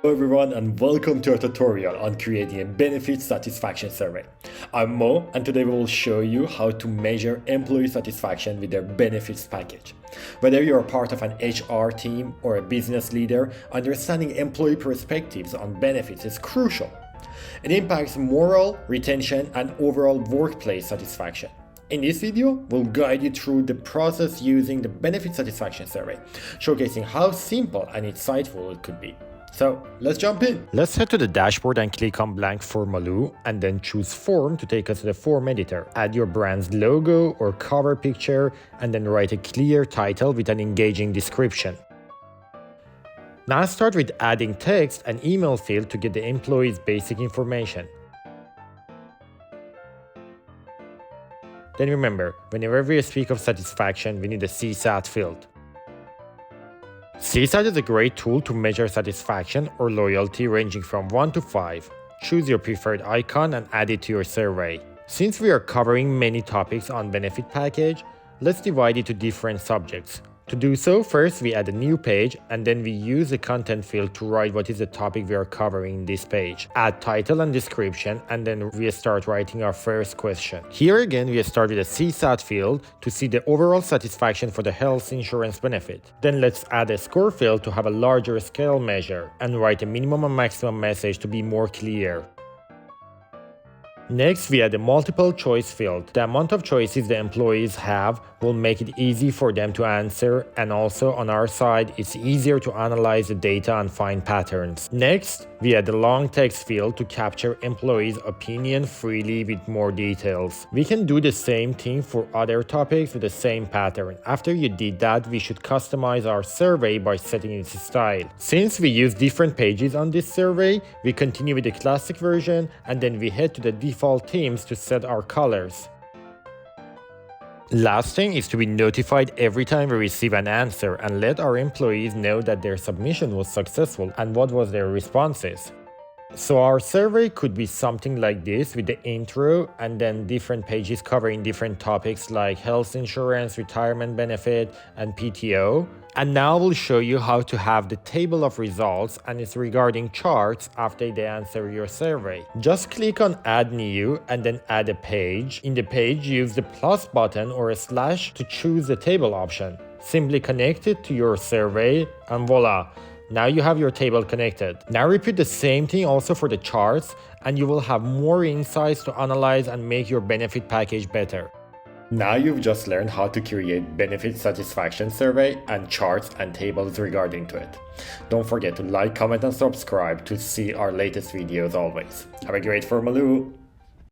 Hello everyone and welcome to our tutorial on creating a benefit satisfaction survey. I'm Mo and today we will show you how to measure employee satisfaction with their benefits package. Whether you're a part of an HR team or a business leader, understanding employee perspectives on benefits is crucial. It impacts morale, retention, and overall workplace satisfaction. In this video, we'll guide you through the process using the benefit satisfaction survey, showcasing how simple and insightful it could be. So let's jump in. Let's head to the dashboard and click on blank Formaloo and then choose form to take us to the form editor. Add your brand's logo or cover picture and then write a clear title with an engaging description. Now start with adding text and email field to get the employee's basic information. Then remember, whenever we speak of satisfaction, we need a CSAT field. CSAT is a great tool to measure satisfaction or loyalty ranging from 1 to 5. Choose your preferred icon and add it to your survey. Since we are covering many topics on benefit package, let's divide it to different subjects. To do so, first we add a new page and then we use the content field to write what is the topic we are covering in this page. Add title and description and then we start writing our first question. Here again we start with a CSAT field to see the overall satisfaction for the health insurance benefit. Then let's add a score field to have a larger scale measure and write a minimum and maximum message to be more clear. Next, we add a multiple choice field. The amount of choices the employees have will make it easy for them to answer, and also on our side, it's easier to analyze the data and find patterns. Next, we add a long text field to capture employees' opinion freely with more details. We can do the same thing for other topics with the same pattern. After you did that, we should customize our survey by setting its style. Since we use different pages on this survey, we continue with the classic version and then we head to the default themes to set our colors. Last thing is to be notified every time we receive an answer and let our employees know that their submission was successful and what was their responses. So our survey could be something like this with the intro and then different pages covering different topics like health insurance, retirement benefit, and PTO. And now we'll show you how to have the table of results and it's regarding charts after they answer your survey. Just click on add new and then add a page. In the page, use the plus button or a slash to choose the table option. Simply connect it to your survey and voila! Now you have your table connected. Now repeat the same thing also for the charts and you will have more insights to analyze and make your benefit package better. Now you've just learned how to create benefit satisfaction survey and charts and tables regarding to it. Don't forget to like, comment and subscribe to see our latest videos always. Have a great Formaloo!